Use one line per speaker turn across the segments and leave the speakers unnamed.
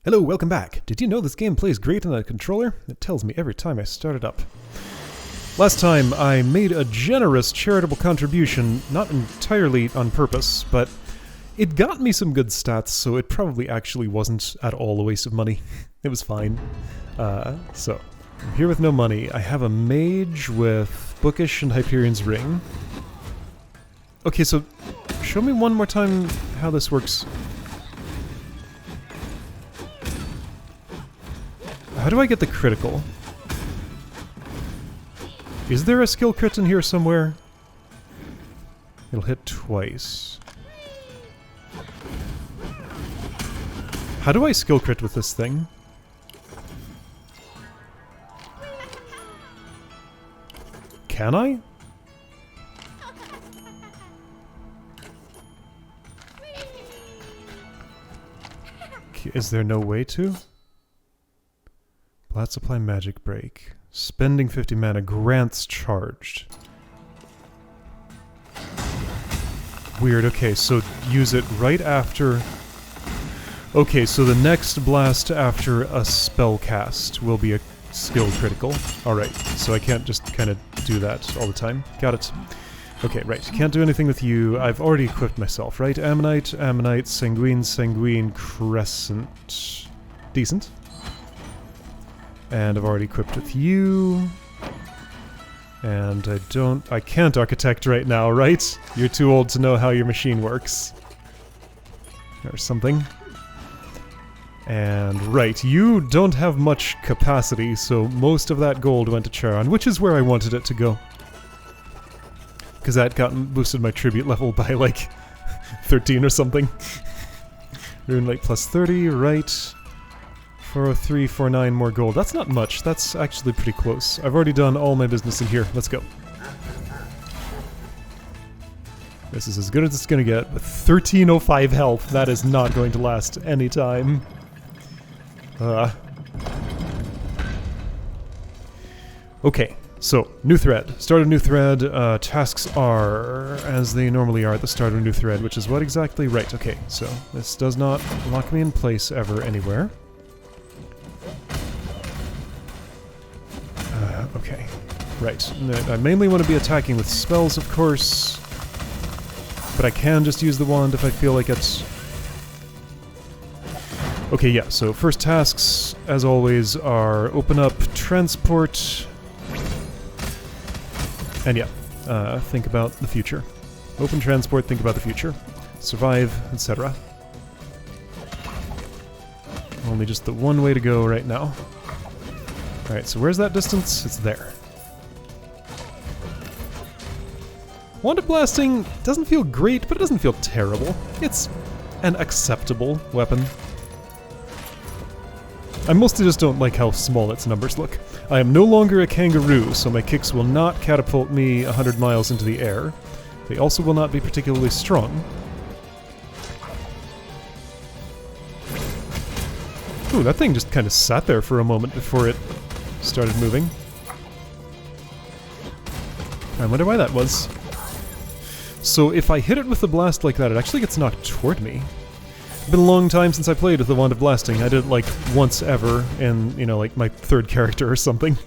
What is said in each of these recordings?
Hello, welcome back. Did you know this game plays great on a controller? It tells me every time I start it up. Last time I made a generous charitable contribution, not entirely on purpose, but it got me some good stats, so it probably actually wasn't at all a waste of money. It was fine. So, I'm here with no money. I have a mage with Bookish and Hyperion's Ring. Okay, so show me one more time how this works. How do I get the critical? Is there a skill crit in here somewhere? It'll hit twice. How do I skill crit with this thing? Can I? Is there no way to? Blast Supply Magic Break. Spending 50 mana grants charged. Weird, okay, so use it right after... Okay, so the next blast after a spell cast will be a skill critical. Alright, so I can't just kind of do that all the time. Got it. Okay, right, can't do anything with you. I've already equipped myself, right? Ammonite, Ammonite, Sanguine, Sanguine, Crescent. Decent. And I've already equipped with you. And I can't architect right now, right? You're too old to know how your machine works. Or something. And right, you don't have much capacity, so most of that gold went to Charon, which is where I wanted it to go. Because that boosted my tribute level by like 13 or something. Rune Light plus 30, right. 403, 49 more gold. That's not much. That's actually pretty close. I've already done all my business in here. Let's go. This is as good as it's gonna get. With 1305 health, that is not going to last any time. Okay, so, new thread. Start a new thread. Tasks are as they normally are at the start of a new thread, which is what exactly? Right, okay. So, this does not lock me in place ever anywhere. Okay, right. I mainly want to be attacking with spells, of course, but I can just use the wand if I feel like it's... Okay, yeah, so first tasks, as always, are open up transport, and yeah, think about the future. Open transport, think about the future. Survive, etc. Only just the one way to go right now. Alright, so where's that distance? It's there. Wand blasting doesn't feel great, but it doesn't feel terrible. It's an acceptable weapon. I mostly just don't like how small its numbers look. I am no longer a kangaroo, so my kicks will not catapult me 100 miles into the air. They also will not be particularly strong. Ooh, that thing just kind of sat there for a moment before it started moving. I wonder why that was. So if I hit it with the blast like that, it actually gets knocked toward me. It's been a long time since I played with the Wand of Blasting. I did it like once ever in, you know, like my third character or something.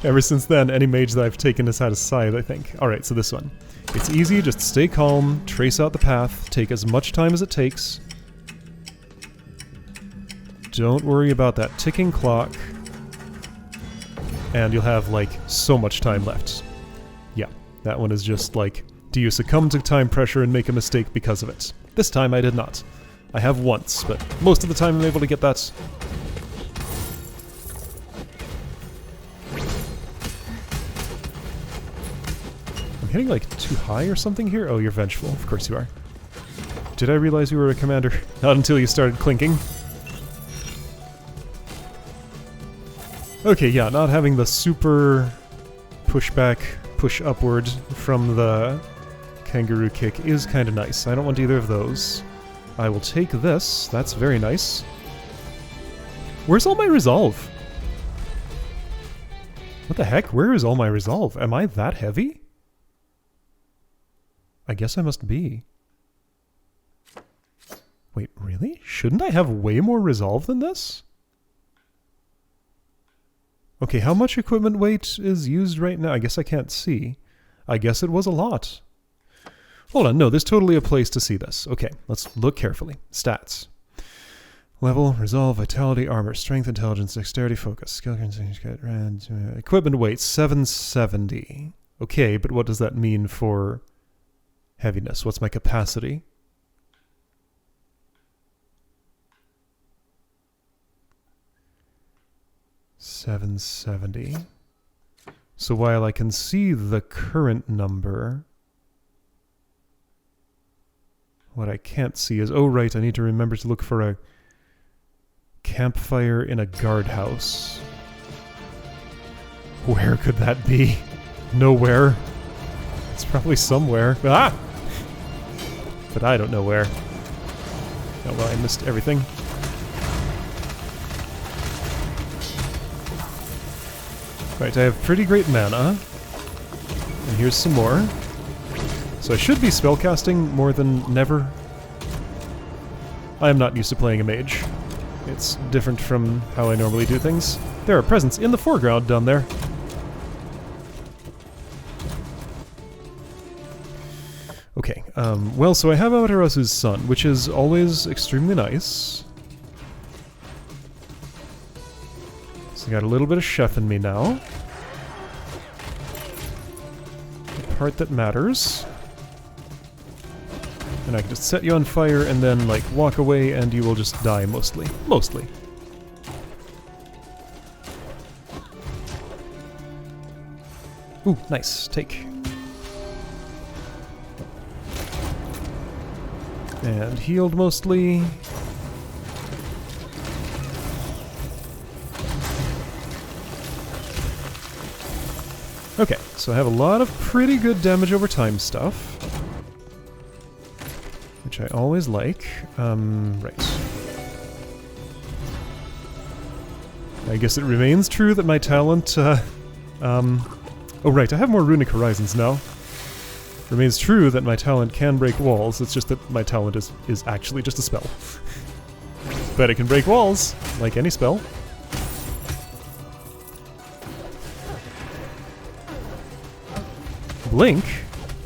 Ever since then, any mage that I've taken has had a scythe, I think. Alright, so this one. It's easy, just stay calm, trace out the path, take as much time as it takes. Don't worry about that ticking clock. And you'll have, like, so much time left. Yeah, that one is just like, do you succumb to time pressure and make a mistake because of it? This time I did not. I have once, but most of the time I'm able to get that. I'm hitting, like, too high or something here? Oh, you're vengeful. Of course you are. Did I realize you were a commander? Not until you started clinking. Okay, yeah, not having the super pushback, push upward from the kangaroo kick is kind of nice. I don't want either of those. I will take this. That's very nice. Where's all my resolve? What the heck? Where is all my resolve? Am I that heavy? I guess I must be. Wait, really? Shouldn't I have way more resolve than this? Okay, how much equipment weight is used right now? I guess I can't see. I guess it was a lot. Hold on, no, there's totally a place to see this. Okay, let's look carefully. Stats. Level, resolve, vitality, armor, strength, intelligence, dexterity, focus, skill, equipment weight, 770. Okay, but what does that mean for heaviness? What's my capacity? $770. So while I can see the current number, what I can't see is, oh right, I need to remember to look for a campfire in a guardhouse. Where could that be? Nowhere. It's probably somewhere. Ah! But I don't know where. Oh well, I missed everything. Right, I have pretty great mana. And here's some more. So I should be spellcasting more than never. I am not used to playing a mage. It's different from how I normally do things. There are presents in the foreground down there. Okay, well, so I have Amaterasu's son, which is always extremely nice. So I got a little bit of chef in me now. The part that matters. And I can just set you on fire and then, like, walk away and you will just die mostly. Mostly. Ooh, nice. Take. And healed mostly. Okay, so I have a lot of pretty good damage over time stuff. Which I always like. Right. I guess it remains true that my talent, oh right, I have more Runic Horizons now. Remains true that my talent can break walls, it's just that my talent is actually just a spell. But it can break walls, like any spell. Blink?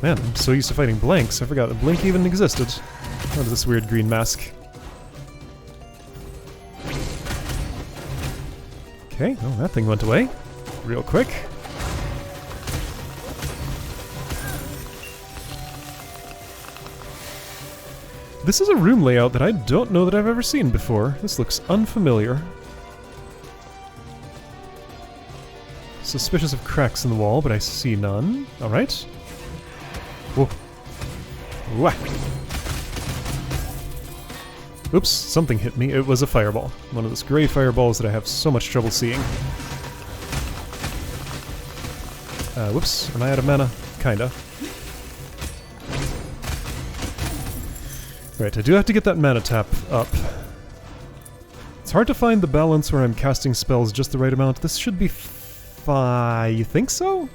Man, I'm so used to fighting blanks, I forgot that Blink even existed. What is this weird green mask? Okay, oh, that thing went away. Real quick. This is a room layout that I don't know that I've ever seen before. This looks unfamiliar. Suspicious of cracks in the wall, but I see none. Alright. Whoa. Whack. Oops, something hit me. It was a fireball. One of those gray fireballs that I have so much trouble seeing. Whoops, am I out of mana? Kinda. Right, I do have to get that mana tap up. It's hard to find the balance where I'm casting spells just the right amount. This should be fine. You think so?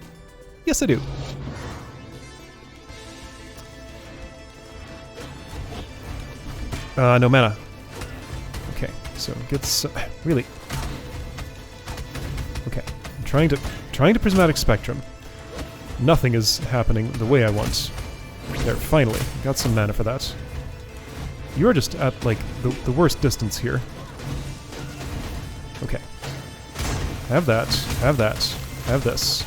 Yes, I do. No mana. Okay, so get some... Really? Okay, I'm trying to Prismatic Spectrum. Nothing is happening the way I want. There, finally. Got some mana for that. You're just at, like, the worst distance here. Okay. Have that. Have that. Have this.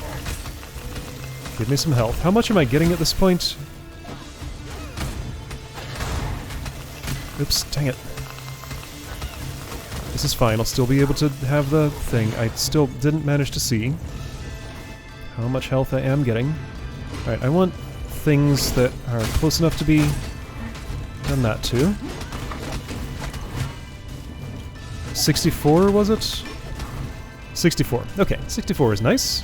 Give me some health. How much am I getting at this point? Oops, dang it. This is fine, I'll still be able to have the thing. I still didn't manage to see how much health I am getting. Alright, I want things that are close enough to be done that too. 64, was it? 64. Okay, 64 is nice.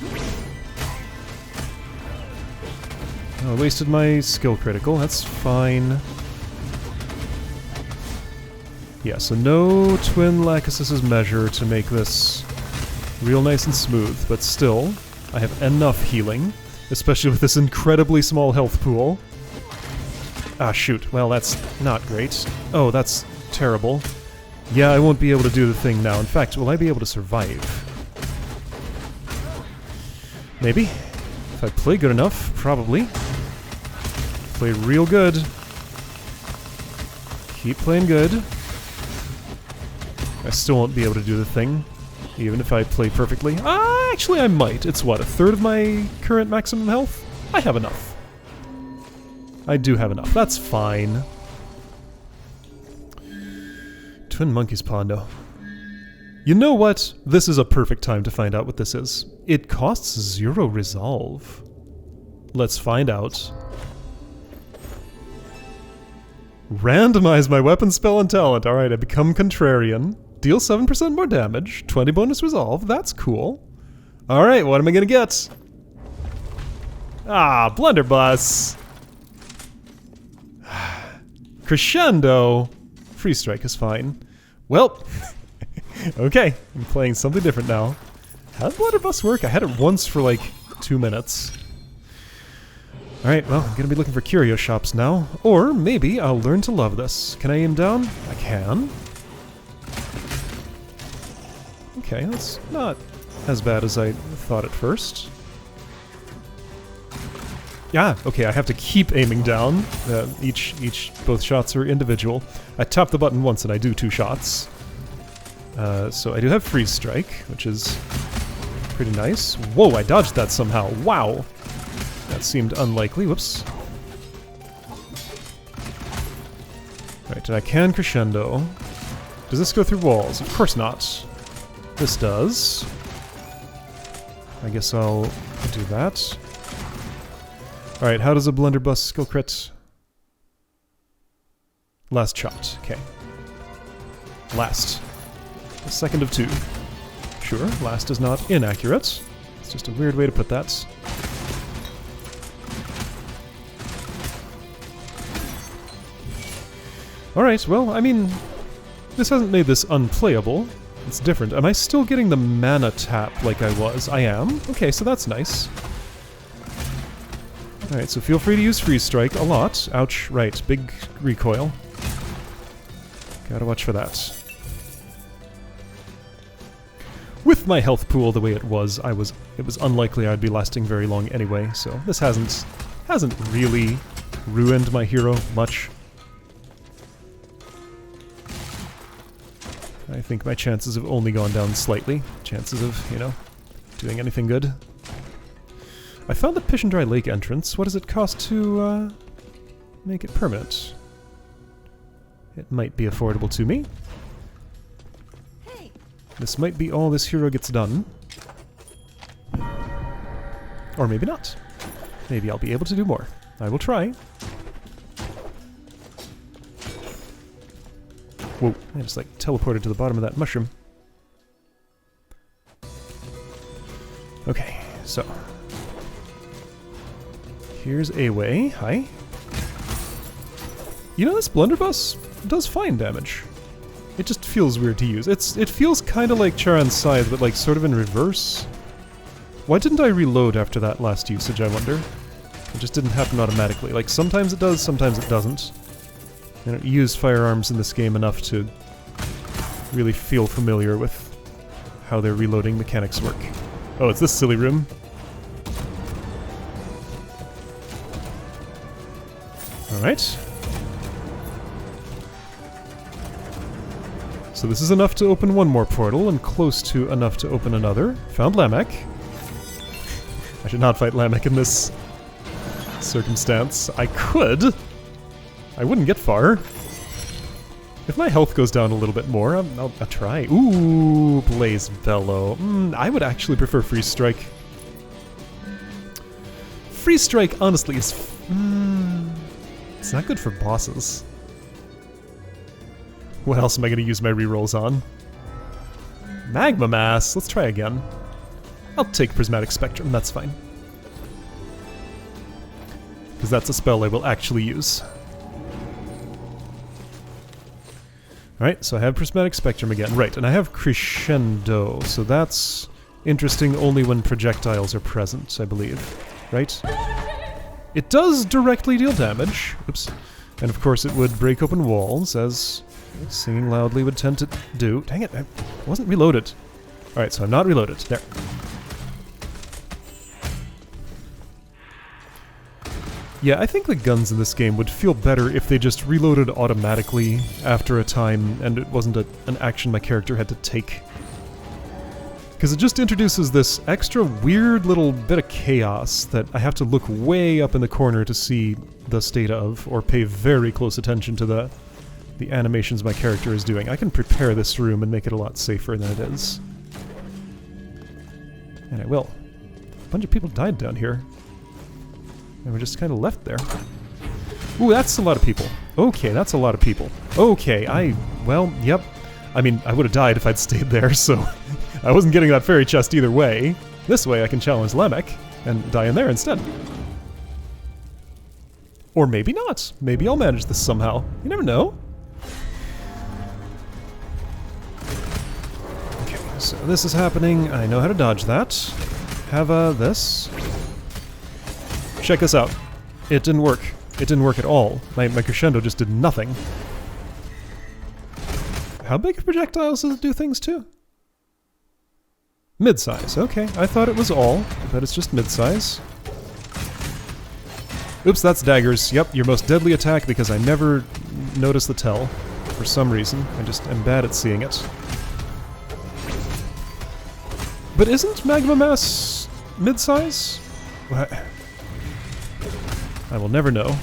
Oh, I wasted my skill critical, that's fine. Yeah, so no Twin Lachesis' measure to make this real nice and smooth, but still, I have enough healing, especially with this incredibly small health pool. Ah, shoot. Well, that's not great. Oh, that's terrible. Yeah, I won't be able to do the thing now. In fact, will I be able to survive? Maybe. If I play good enough, probably. Play real good. Keep playing good. I still won't be able to do the thing, even if I play perfectly. Actually, I might. It's what, a third of my current maximum health? I have enough. I do have enough. That's fine. Twin Monkey's Pondo. You know what? This is a perfect time to find out what this is. It costs 0 resolve. Let's find out. Randomize my weapon, spell, and talent. Alright, I become Contrarian. Deal 7% more damage. 20 bonus resolve. That's cool. Alright, what am I gonna get? Blunderbuss. Crescendo. Free strike is fine. Well, okay, I'm playing something different now. How did Blunderbuss work? I had it once for like 2 minutes. Alright, well, I'm gonna be looking for curio shops now. Or maybe I'll learn to love this. Can I aim down? I can. Okay, that's not as bad as I thought at first. Yeah, okay, I have to keep aiming down. Both shots are individual. I tap the button once and I do 2 shots. So I do have freeze strike, which is pretty nice. Whoa, I dodged that somehow. Wow. That seemed unlikely. Whoops. Right, and I can crescendo. Does this go through walls? Of course not. This does. I guess I'll do that. Alright, how does a blunderbuss skill crit? Last shot. Okay. Last. The second of 2. Sure, last is not inaccurate. It's just a weird way to put that. Alright, well, I mean, this hasn't made this unplayable. It's different. Am I still getting the mana tap like I was? I am? Okay, so that's nice. Alright, so feel free to use freeze strike a lot. Ouch, right, big recoil. Gotta watch for that. With my health pool the way it was unlikely I'd be lasting very long anyway, so this hasn't really ruined my hero much. I think my chances have only gone down slightly. Chances of, you know, doing anything good. I found the Pish and Dry Lake entrance. What does it cost to make it permanent? It might be affordable to me. This might be all this hero gets done. Or maybe not. Maybe I'll be able to do more. I will try. Whoa, I just like teleported to the bottom of that mushroom. Okay, so. Here's a way. Hi. You know, this blunderbuss does fine damage. It just feels weird to use. It feels kind of like Charon's Scythe, but like sort of in reverse. Why didn't I reload after that last usage, I wonder? It just didn't happen automatically. Like, sometimes it does, sometimes it doesn't. I don't use firearms in this game enough to really feel familiar with how their reloading mechanics work. Oh, it's this silly room. Alright. So this is enough to open one more portal, and close to enough to open another. Found Lamech. I should not fight Lamech in this circumstance. I could. I wouldn't get far. If my health goes down a little bit more, I'll try. Ooh, Blaze Bellow. I would actually prefer Freeze Strike. Freeze Strike, honestly, is... it's not good for bosses. What else am I going to use my rerolls on? Magma Mass. Let's try again. I'll take Prismatic Spectrum, that's fine. Because that's a spell I will actually use. Alright, so I have Prismatic Spectrum again. Right, and I have Crescendo, so that's interesting only when projectiles are present, I believe. Right? It does directly deal damage. Oops. And of course it would break open walls, as Singing loudly would tend to do. Dang it, I wasn't reloaded. Alright, so I'm not reloaded. There. Yeah, I think the guns in this game would feel better if they just reloaded automatically after a time and it wasn't an action my character had to take. Because it just introduces this extra weird little bit of chaos that I have to look way up in the corner to see the state of, or pay very close attention to the animations my character is doing. I can prepare this room and make it a lot safer than it is. And I will. A bunch of people died down here. And we're just kind of left there. Ooh, that's a lot of people. Okay, that's a lot of people. Okay, well, yep. I mean, I would have died if I'd stayed there, so I wasn't getting that fairy chest either way. This way I can challenge Lamek and die in there instead. Or maybe not. Maybe I'll manage this somehow. You never know. Okay, so this is happening. I know how to dodge that. Have this. Check this out. It didn't work. It didn't work at all. My crescendo just did nothing. How big projectiles does it do things to? Mid-size. Okay, I thought it was all, but it's just mid-size. Oops, that's daggers. Yep, your most deadly attack because I never notice the tell. For some reason. I just am bad at seeing it. But isn't Magma Mass mid-size? What? I will never know.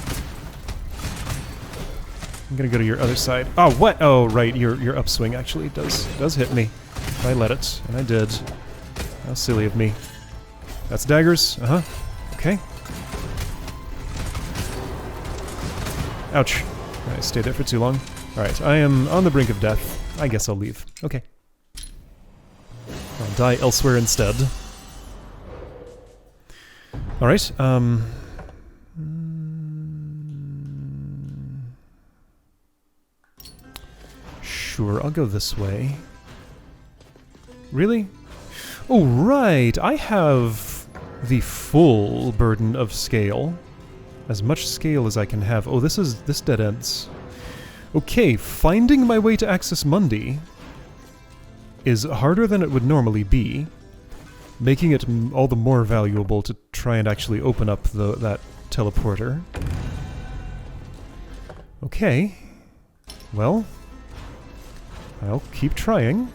I'm gonna go to your other side. Oh, what? Oh, right, your upswing actually does hit me. If I let it, and I did. How silly of me. That's daggers. Uh-huh. Okay. Ouch. I stayed there for too long. Alright, I am on the brink of death. I guess I'll leave. Okay. I'll die elsewhere instead. Alright, Sure, I'll go this way. Really? Oh, right! I have the full burden of scale. As much scale as I can have. Oh, this dead ends. Okay, finding my way to Axis Mundi is harder than it would normally be, making it all the more valuable to try and actually open up that teleporter. Okay. Well, I'll keep trying.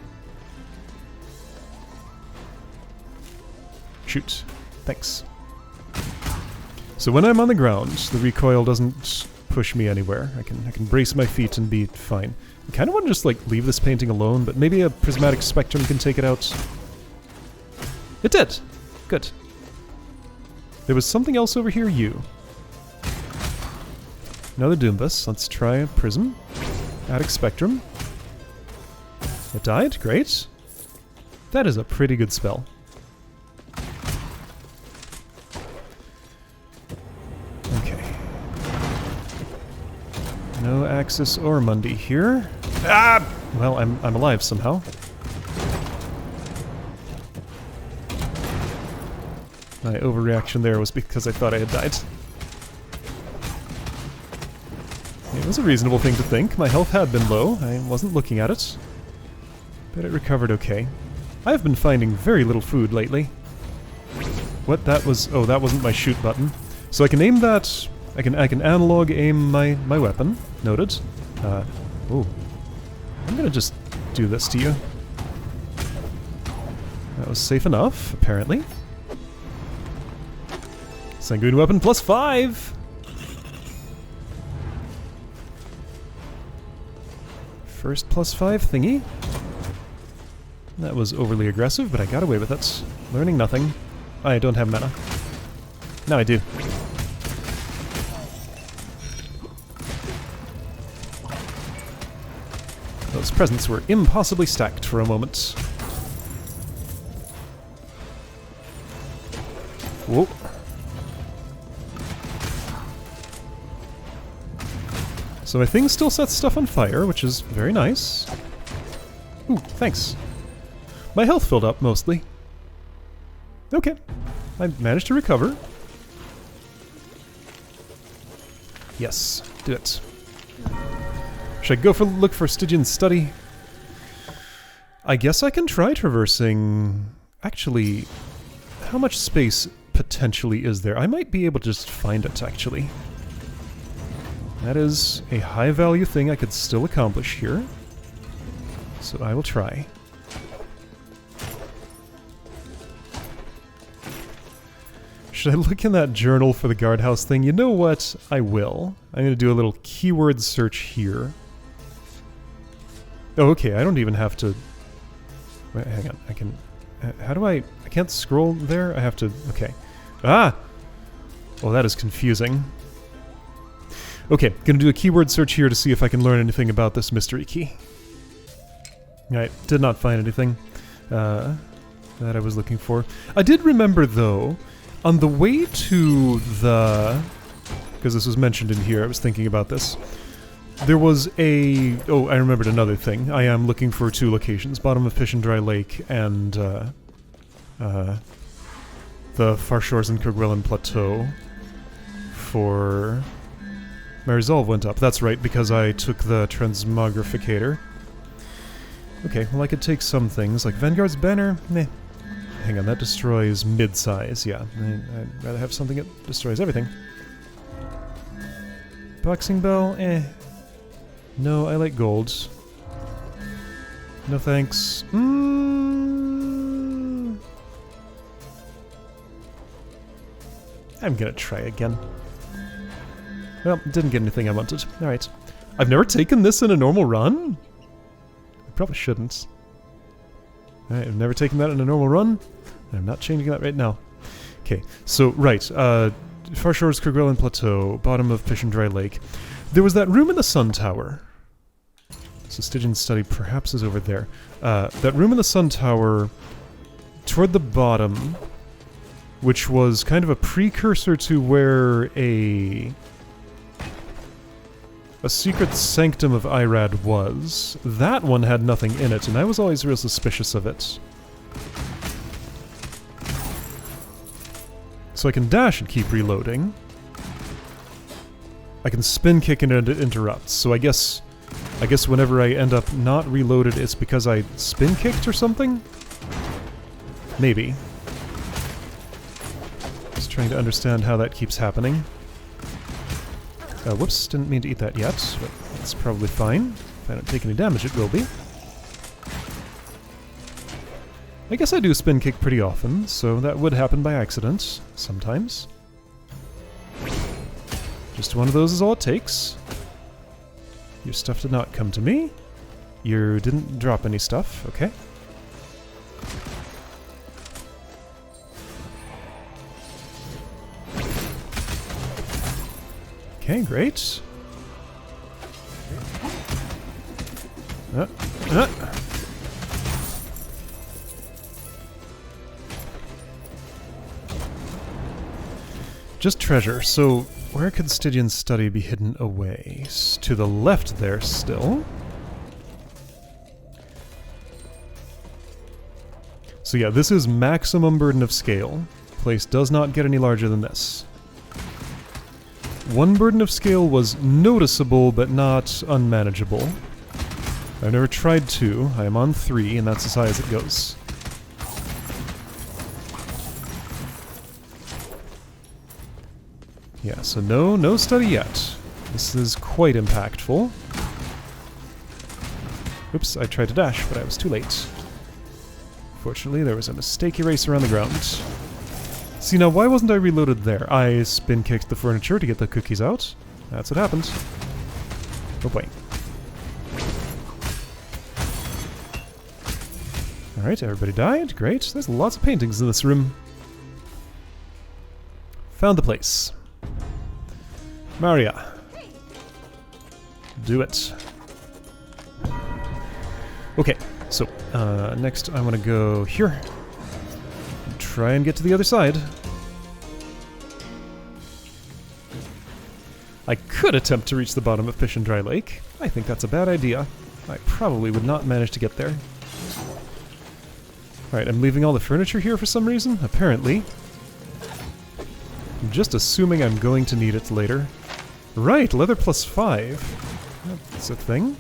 Shoot. Thanks. So when I'm on the ground, the recoil doesn't push me anywhere. I can brace my feet and be fine. I kind of want to just, like, leave this painting alone, but maybe a prismatic spectrum can take it out. It did! Good. There was something else over here, you. Another Doombus. Let's try a prism. Attic spectrum. It died? Great. That is a pretty good spell. Okay. No Axis or Mundi here. Ah! Well, I'm alive somehow. My overreaction there was because I thought I had died. It was a reasonable thing to think. My health had been low. I wasn't looking at it. But it recovered okay. I have been finding very little food lately. What that was... Oh, that wasn't my shoot button. So I can aim that... I can analog aim my weapon. Noted. Oh. I'm gonna just do this to you. That was safe enough, apparently. Sanguine weapon plus 5! First plus 5 thingy. That was overly aggressive, but I got away with it. Learning nothing. I don't have mana. Now I do. Those presents were impossibly stacked for a moment. Whoa. So my thing still sets stuff on fire, which is very nice. Ooh, thanks. My health filled up, mostly. Okay. I managed to recover. Yes, do it. Should I go for look for Stygian study? I guess I can try traversing... Actually, how much space potentially is there? I might be able to just find it, actually. That is a high-value thing I could still accomplish here. So I will try. Should I look in that journal for the guardhouse thing? You know what? I will. I'm going to do a little keyword search here. Oh, okay, I don't even have to... Wait, hang on, I can... How do I can't scroll there? I have to... Okay. Ah! Well, that is confusing. Okay, gonna do a keyword search here to see if I can learn anything about this mystery key. Alright, did not find anything that I was looking for. I did remember, though, on the way to the... Because this was mentioned in here, I was thinking about this. There was a... Oh, I remembered another thing. I am looking for 2 locations. Bottom of Fish and Dry Lake and the Far Shores and Kerguelen Plateau for... My resolve went up. That's right, because I took the transmogrificator. Okay, well I could take some things, like Vanguard's Banner? Meh. Hang on, that destroys mid-size, yeah. I'd rather have something that destroys everything. Boxing Bell? Eh. No, I like golds. No thanks. I'm gonna try again. Well, didn't get anything I wanted. Alright. I've never taken this in a normal run? I probably shouldn't. Alright, I've never taken that in a normal run. And I'm not changing that right now. Okay, so, right. Far Shores, Kerguelen Plateau, bottom of Fish and Dry Lake. There was that room in the Sun Tower. So Stygian study perhaps is over there. That room in the Sun Tower, toward the bottom, which was kind of a precursor to where a secret sanctum of Irad was. That one had nothing in it, and I was always real suspicious of it. So I can dash and keep reloading. I can spin kick and it interrupts, so I guess whenever I end up not reloaded, it's because I spin kicked or something? Maybe. Just trying to understand how that keeps happening. Whoops, didn't mean to eat that yet, but it's probably fine. If I don't take any damage, it will be. I guess I do spin kick pretty often, so that would happen by accident, sometimes. Just one of those is all it takes. Your stuff did not come to me. You didn't drop any stuff, okay. Okay, great. Just treasure, so where could Stygian study be hidden away? To the left there still. So yeah, this is maximum burden of scale. Place does not get any larger than this. One burden of scale was noticeable, but not unmanageable. I've never tried 2. I am on 3, and that's as high as it goes. Yeah, so no study yet. This is quite impactful. Oops, I tried to dash, but I was too late. Fortunately, there was a mistake eraser on the ground. See, now why wasn't I reloaded there? I spin-kicked the furniture to get the cookies out. That's what happened. Oh boy. Alright, everybody died. Great. There's lots of paintings in this room. Found the place. Maria. Do it. Okay, so, next I want to go here. Try and get to the other side. I could attempt to reach the bottom of Fish and Dry Lake. I think that's a bad idea. I probably would not manage to get there. Alright, I'm leaving all the furniture here for some reason, apparently. I'm just assuming I'm going to need it later. Right, leather +5. It's a thing.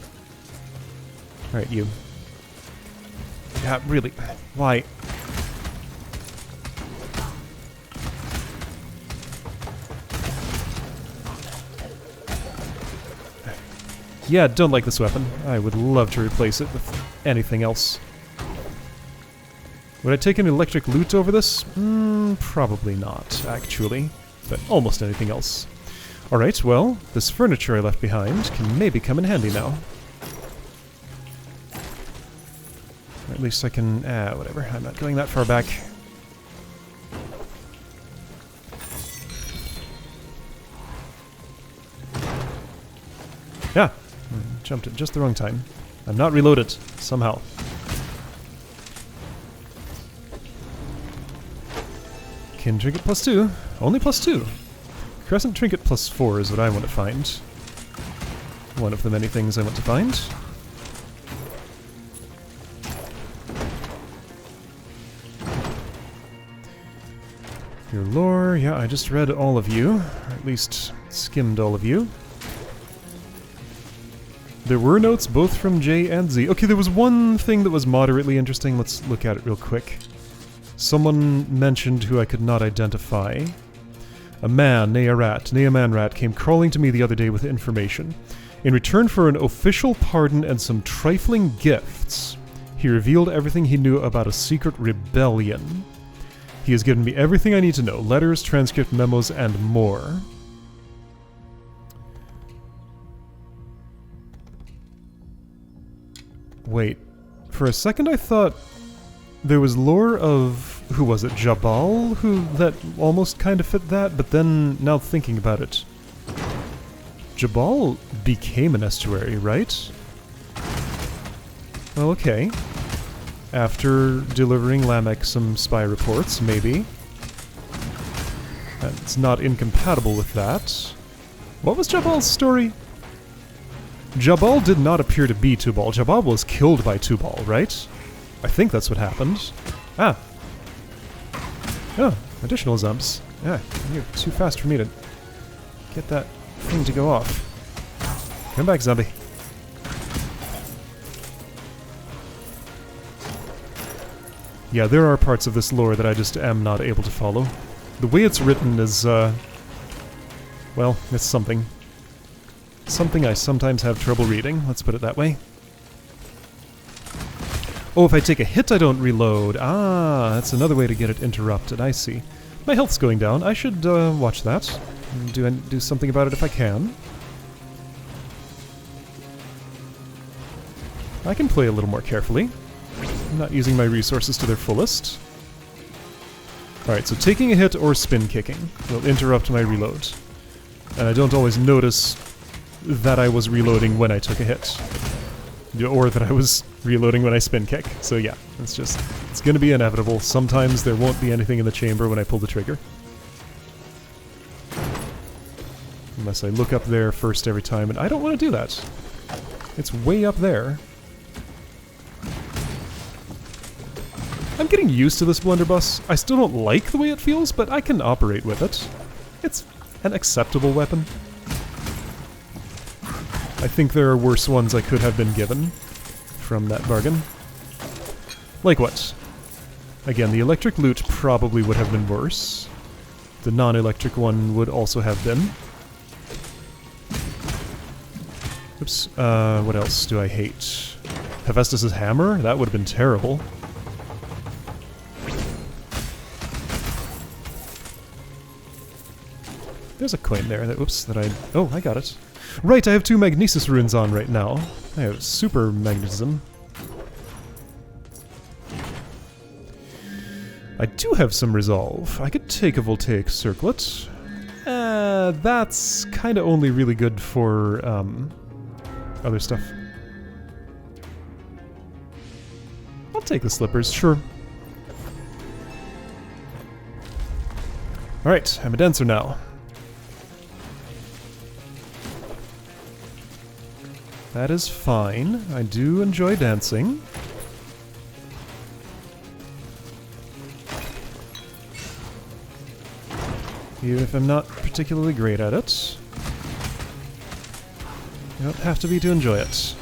Alright, you. Yeah, really. Why? Yeah, don't like this weapon. I would love to replace it with anything else. Would I take an electric loot over this? Probably not, actually. But almost anything else. Alright, well, this furniture I left behind can maybe come in handy now. Or at least I can... whatever. I'm not going that far back. Yeah. Jumped at just the wrong time. I'm not reloaded, somehow. Kin trinket +2. Only +2. Crescent trinket +4 is what I want to find. One of the many things I want to find. Your lore, yeah, I just read all of you. Or at least skimmed all of you. There were notes both from J and Z. Okay, there was one thing that was moderately interesting. Let's look at it real quick. Someone mentioned who I could not identify. A man, nay a man rat, came crawling to me the other day with information. In return for an official pardon and some trifling gifts, he revealed everything he knew about a secret rebellion. He has given me everything I need to know. Letters, transcript, memos, and more. Wait, for a second I thought there was lore of, who was it, Jabal, that almost kind of fit that, but then, now thinking about it, Jabal became an estuary, right? Well, okay. After delivering Lamech some spy reports, maybe. It's not incompatible with that. What was Jabal's story? Jabal did not appear to be Tubal. Jabal was killed by Tubal, right? I think that's what happened. Ah. Oh, additional zumps. Yeah, you're too fast for me to get that thing to go off. Come back, zombie. Yeah, there are parts of this lore that I just am not able to follow. The way it's written is, well, it's something. Something I sometimes have trouble reading, let's put it that way. Oh, if I take a hit I don't reload. Ah, that's another way to get it interrupted, I see. My health's going down, I should watch that. Do something about it if I can. I can play a little more carefully. I'm not using my resources to their fullest. Alright, so taking a hit or spin kicking will interrupt my reload. And I don't always notice that I was reloading when I took a hit. Or that I was reloading when I spin kick. So yeah, it's gonna be inevitable. Sometimes there won't be anything in the chamber when I pull the trigger. Unless I look up there first every time, and I don't want to do that. It's way up there. I'm getting used to this blunderbuss. I still don't like the way it feels, but I can operate with it. It's an acceptable weapon. I think there are worse ones I could have been given from that bargain. Like what? Again, the electric loot probably would have been worse. The non-electric one would also have been. Oops, what else do I hate? Hephaestus' hammer? That would have been terrible. There's a coin there that, oops, that I... Oh, I got it. Right, I have 2 Magnesis runes on right now. I have super magnetism. I do have some resolve. I could take a voltaic circlet. That's kind of only really good for, other stuff. I'll take the slippers, sure. Alright, I'm a dancer now. That is fine. I do enjoy dancing. Even if I'm not particularly great at it. You don't have to be to enjoy it.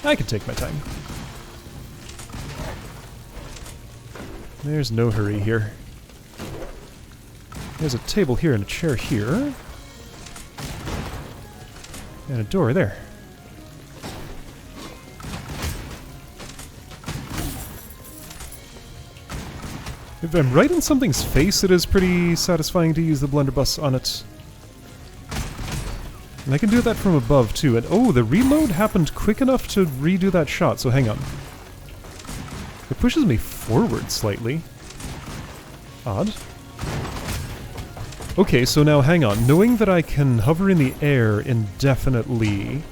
I can take my time. There's no hurry here. There's a table here and a chair here. And a door there. If I'm right on something's face, it is pretty satisfying to use the blunderbuss on it. And I can do that from above, too. And oh, the reload happened quick enough to redo that shot, so hang on. It pushes me forward slightly. Odd. Okay, so now hang on. Knowing that I can hover in the air indefinitely,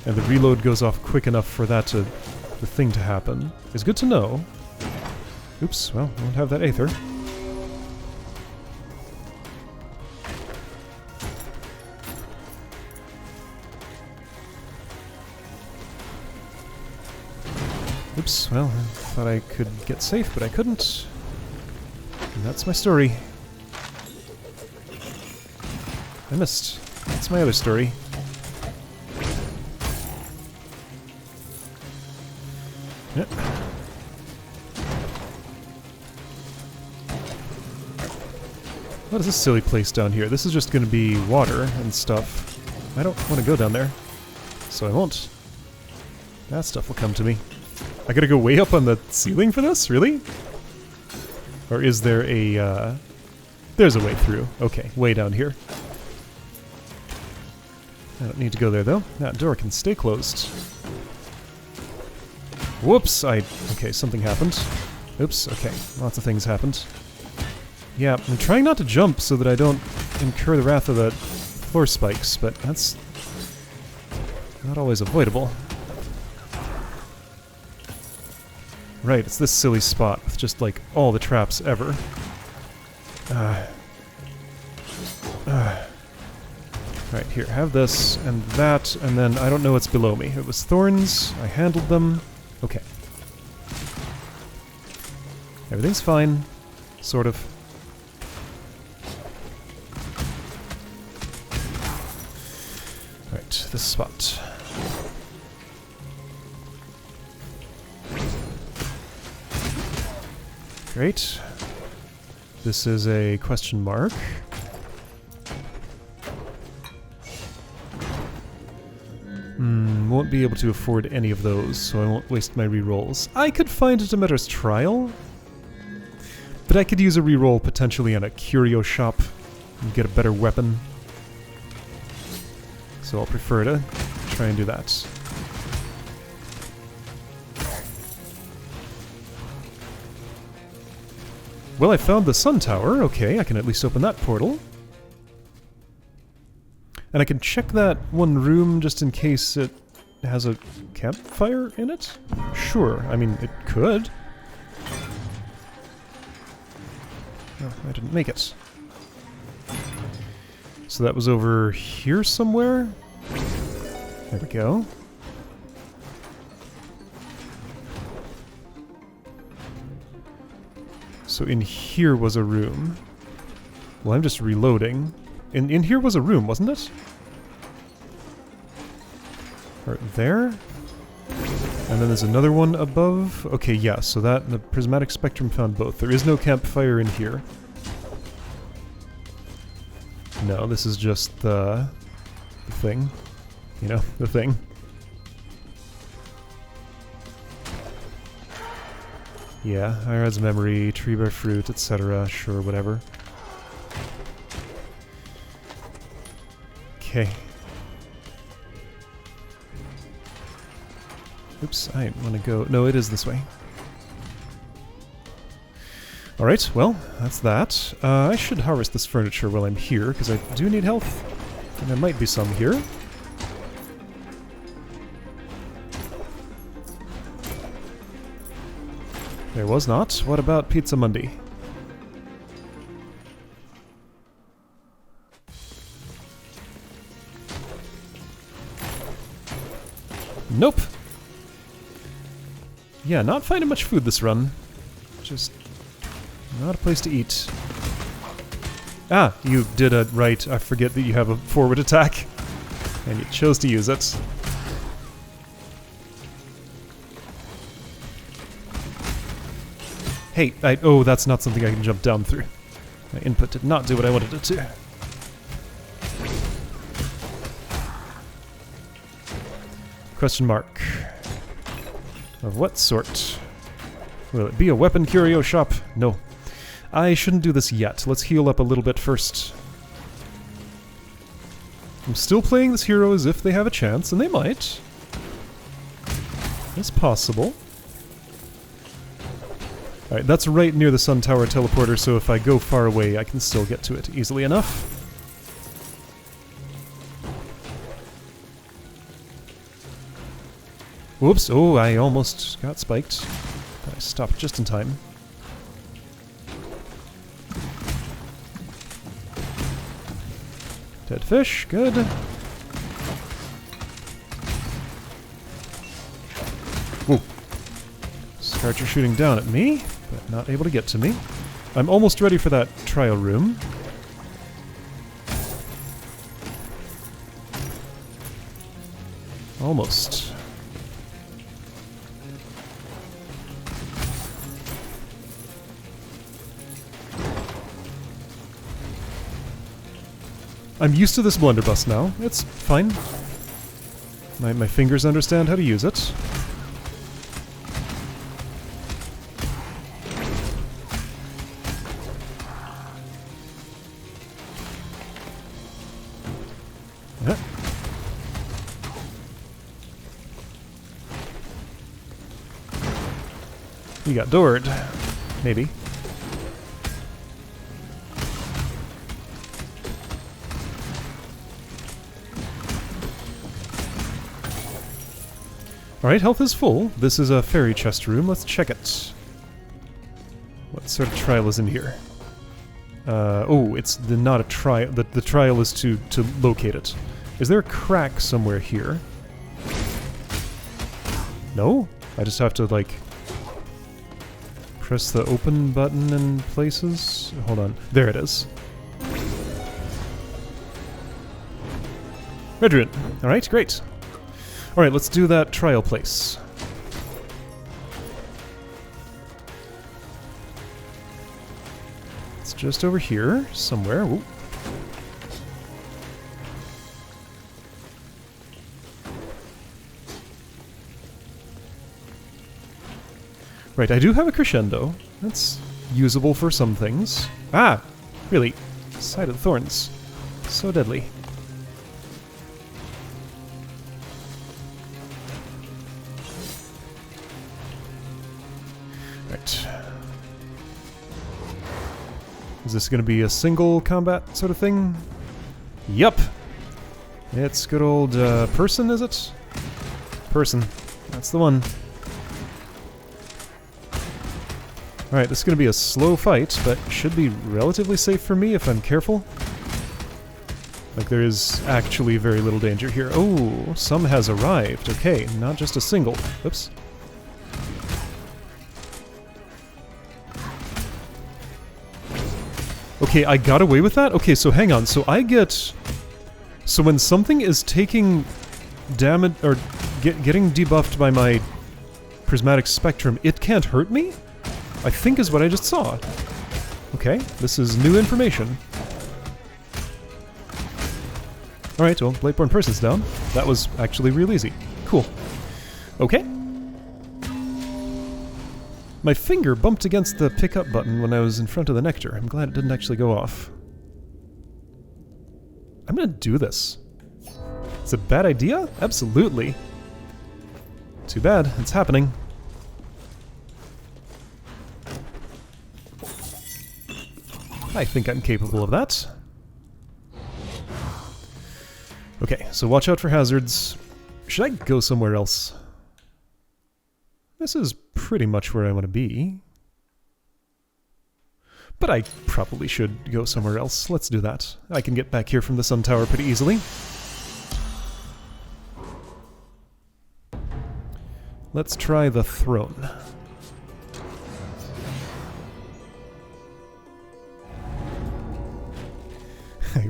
and the reload goes off quick enough for that to... the thing to happen, is good to know. Oops, well, I won't have that aether. Oops, well, I thought I could get safe, but I couldn't. And that's my story. I missed. That's my other story. Yep. What is this silly place down here? This is just going to be water and stuff. I don't want to go down there, so I won't. That stuff will come to me. I gotta go way up on the ceiling for this? Really? Or is there a, there's a way through. Okay, way down here. I don't need to go there, though. That door can stay closed. Whoops! Okay, something happened. Oops, okay. Lots of things happened. Yeah, I'm trying not to jump so that I don't incur the wrath of the floor spikes, but that's not always avoidable. Right, it's this silly spot with just, like, all the traps ever. Right, here, have this, and that, and then I don't know what's below me. It was thorns, I handled them. Okay. Everything's fine. Sort of. Right, this spot. Great. This is a question mark. Won't be able to afford any of those, so I won't waste my rerolls. I could find a Demeter's Trial, but I could use a reroll potentially on a curio shop and get a better weapon. So I'll prefer to try and do that. Well, I found the Sun Tower. Okay, I can at least open that portal. And I can check that one room just in case it has a campfire in it? Sure, I mean, it could. Oh, I didn't make it. So that was over here somewhere? There we go. So in here was a room. Well, I'm just reloading. In here was a room, wasn't it? Or there? And then there's another one above? Okay, yeah, so that and the prismatic spectrum found both. There is no campfire in here. No, this is just the thing. You know, the thing. Yeah, Irad's memory, tree bear fruit, etc. Sure, whatever. Okay. Oops, I want to go... No, it is this way. Alright, well, that's that. I should harvest this furniture while I'm here, because I do need health. And there might be some here. There was not. What about Pizza Monday? Nope! Yeah, not finding much food this run. Just not a place to eat. Ah, you did it right. I forget that you have a forward attack. And you chose to use it. Hey, oh, that's not something I can jump down through. My input did not do what I wanted it to. Question mark. Of what sort? Will it be a weapon curio shop? No. I shouldn't do this yet. Let's heal up a little bit first. I'm still playing this hero as if they have a chance, and they might. It's possible. Alright, that's right near the Sun Tower teleporter, so if I go far away, I can still get to it easily enough. Whoops, oh, I almost got spiked. But I stopped just in time. Dead fish, good. Whoa. Archer shooting down at me, but not able to get to me. I'm almost ready for that trial room. Almost. I'm used to this blunderbuss now. It's fine. My fingers understand how to use it. Yeah. You got doored. Maybe. Alright, health is full. This is a fairy chest room. Let's check it. What sort of trial is in here? Oh, it's not a trial. The trial is to locate it. Is there a crack somewhere here? No? I just have to, like, press the open button in places? Hold on. There it is. Red rune. Alright, great. Alright, let's do that trial place. It's just over here, somewhere. Ooh. Right, I do have a crescendo. That's usable for some things. Ah! Really? Side of Thorns. So deadly. Right. Is this going to be a single combat sort of thing? Yup! It's good old person, is it? Person. That's the one. Alright, this is going to be a slow fight, but should be relatively safe for me if I'm careful. Like, there is actually very little danger here. Oh, some has arrived. Okay, not just a single. Oops. Okay, I got away with that? Okay, so hang on. So I get... So when something is taking damage, or getting debuffed by my prismatic spectrum, it can't hurt me? I think is what I just saw. Okay, this is new information. Alright, well, Bladeborn Person's down. That was actually real easy. Cool. Okay. My finger bumped against the pickup button when I was in front of the nectar. I'm glad it didn't actually go off. I'm gonna do this. It's a bad idea? Absolutely. Too bad. It's happening. I think I'm capable of that. Okay, so watch out for hazards. Should I go somewhere else? This is pretty much where I want to be. But I probably should go somewhere else. Let's do that. I can get back here from the Sun Tower pretty easily. Let's try the throne.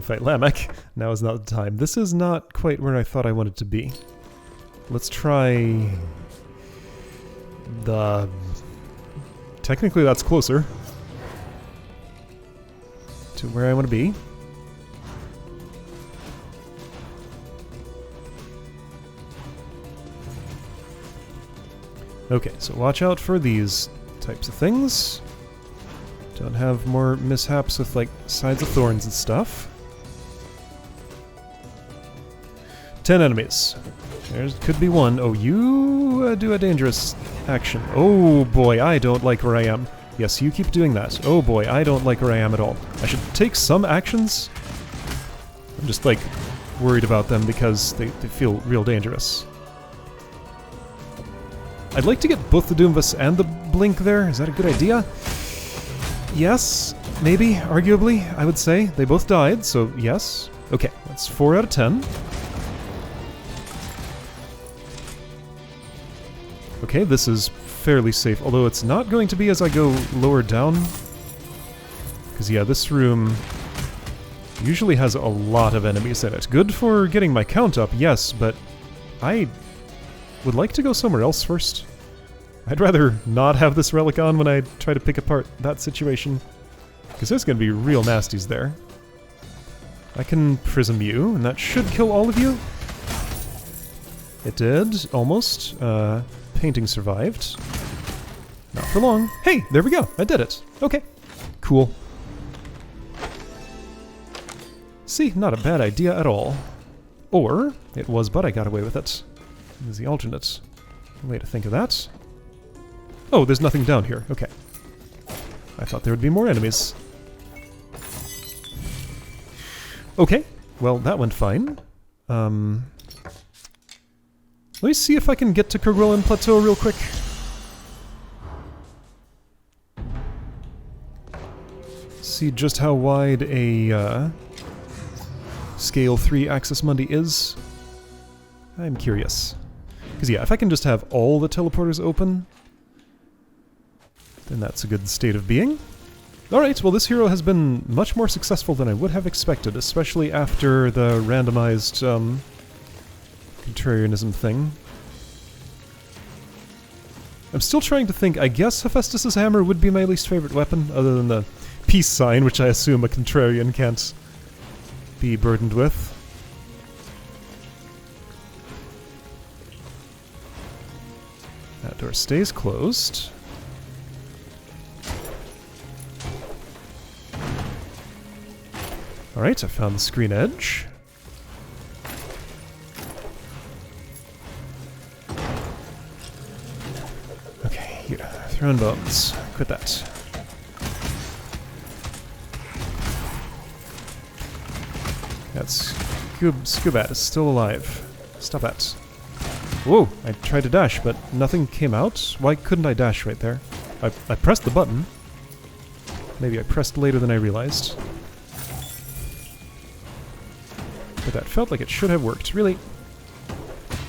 you fight Lamech. Now is not the time. This is not quite where I thought I wanted to be. Let's try... the... Technically that's closer to where I want to be. Okay, so watch out for these types of things. Don't have more mishaps with, like, sides of thorns and stuff. 10 enemies. There could be one. Oh, you do a dangerous action. Oh boy, I don't like where I am. Yes, you keep doing that. Oh boy, I don't like where I am at all. I should take some actions. I'm just, like, worried about them because they feel real dangerous. I'd like to get both the Doomvis and the Blink there. Is that a good idea? Yes, maybe, arguably, I would say. They both died, so yes. Okay, that's 4 out of 10. Okay, this is fairly safe, although it's not going to be as I go lower down. Because, yeah, this room usually has a lot of enemies in it. Good for getting my count up, yes, but I would like to go somewhere else first. I'd rather not have this relic on when I try to pick apart that situation. Because there's going to be real nasties there. I can prism you, and that should kill all of you. It did, almost. Painting survived. Not for long. Hey, there we go. I did it. Okay. Cool. See, not a bad idea at all. Or, it was, but I got away with it. Is the alternate way to think of that. Oh, there's nothing down here. Okay. I thought there would be more enemies. Okay. Well, that went fine. Let me see if I can get to Kerguelen Plateau real quick. See just how wide a scale 3 Axis Mundi is. I'm curious. Because yeah, if I can just have all the teleporters open, then that's a good state of being. Alright, well this hero has been much more successful than I would have expected, especially after the randomized contrarianism thing. I'm still trying to think. I guess Hephaestus's hammer would be my least favorite weapon, other than the peace sign, which I assume a contrarian can't be burdened with. That door stays closed. Alright, I found the screen edge. Okay, here. Throwing bones. Quit that. That's... Scubat is still alive. Stop that. Whoa! I tried to dash, but nothing came out. Why couldn't I dash right there? I pressed the button. Maybe I pressed later than I realized. But that felt like it should have worked. Really?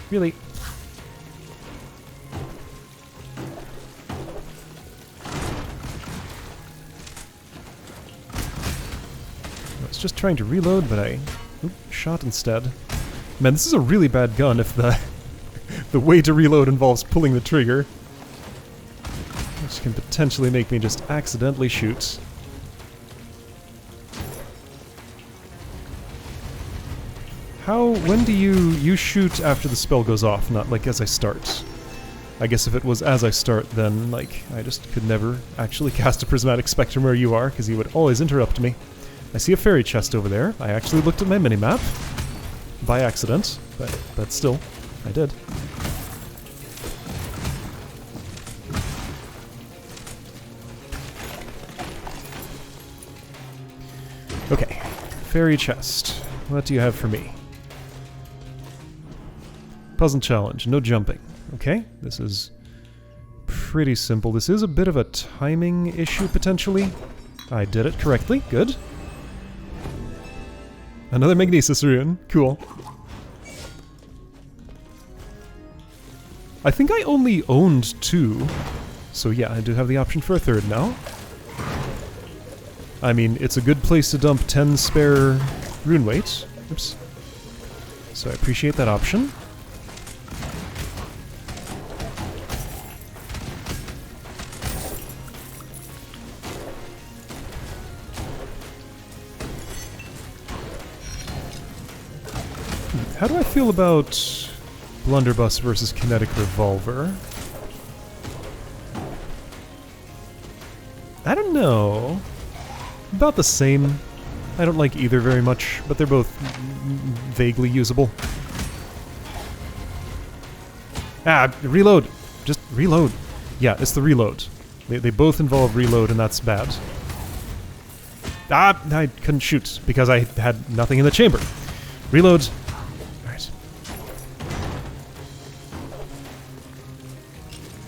Really? I was just trying to reload, but I shot instead. Man, this is a really bad gun if the the way to reload involves pulling the trigger. Which can potentially make me just accidentally shoot. When do you shoot after the spell goes off, not like as I start? I guess if it was as I start, then, like, I just could never actually cast a Prismatic Spectrum where you are, because you would always interrupt me. I see a fairy chest over there. I actually looked at my minimap. By accident, but still, I did. Okay, fairy chest. What do you have for me? Puzzle challenge, no jumping. Okay, this is pretty simple. This is a bit of a timing issue, potentially. I did it correctly, good. Another Magnesis rune, cool. I think I only owned 2, so yeah, I do have the option for a 3rd now. I mean, it's a good place to dump 10 spare rune weight. Oops. So I appreciate that option. How do I feel about Blunderbuss versus Kinetic Revolver? I don't know. About the same. I don't like either very much, but they're both vaguely usable. Ah, reload! Just reload. Yeah, it's the reload. They both involve reload, and that's bad. Ah, I couldn't shoot because I had nothing in the chamber. Reload. Alright.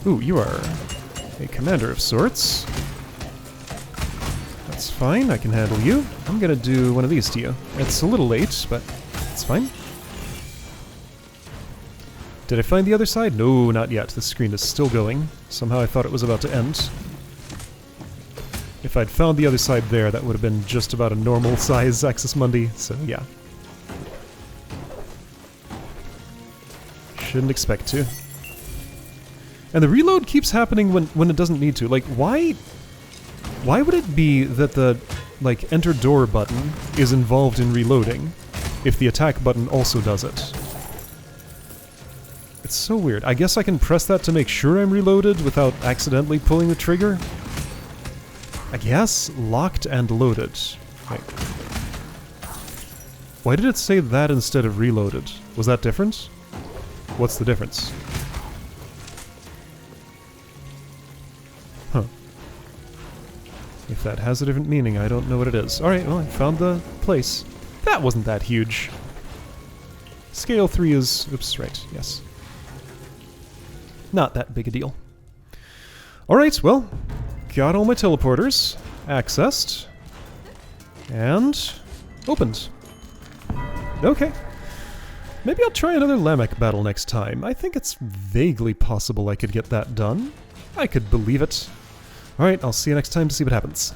Ooh, you are a commander of sorts. That's fine, I can handle you. I'm gonna do one of these to you. It's a little late, but it's fine. Did I find the other side? No, not yet. The screen is still going. Somehow I thought it was about to end. If I'd found the other side there, that would have been just about a normal size Axis Mundi, so yeah. Shouldn't expect to. And the reload keeps happening when it doesn't need to. Like, why would it be that the, like, enter door button is involved in reloading if the attack button also does it? It's so weird. I guess I can press that to make sure I'm reloaded without accidentally pulling the trigger? I guess? Locked and loaded. Wait. Why did it say that instead of reloaded? Was that different? What's the difference? Huh. If that has a different meaning, I don't know what it is. Alright, well, I found the place. That wasn't that huge. Scale 3 is... Oops, right, yes. Not that big a deal. Alright, well, got all my teleporters accessed and opened. Okay. Maybe I'll try another Lamech battle next time. I think it's vaguely possible I could get that done. I could believe it. Alright, I'll see you next time to see what happens.